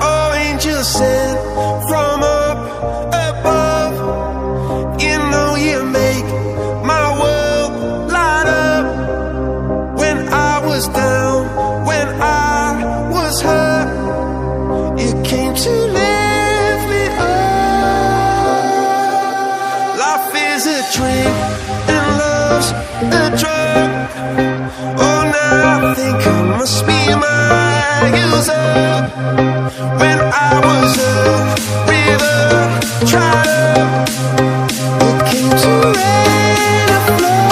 Oh, angel sent from up above. You know you make my world light up. When I was down, when I was hurt, you came to lift me up. Life is a drink and love's a drug. Oh, now I think I must be my user. When I was a river dried up, you came to rain and flood.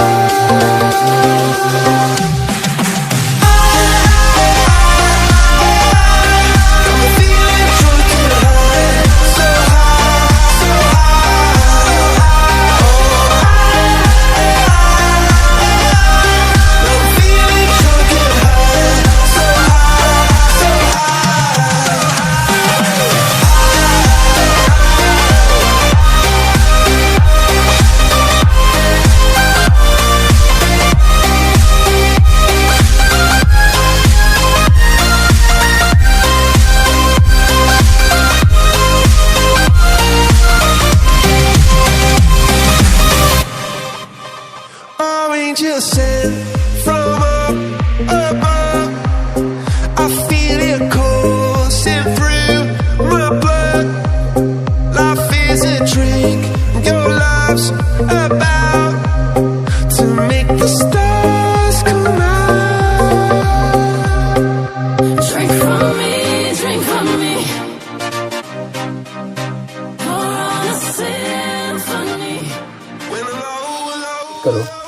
Angel sent from up above. I feel it coursing through my blood. Life is a drink, your love's about to make the stars come out. Drink from me, drink from me. Pour on a symphony. When I'm low, करो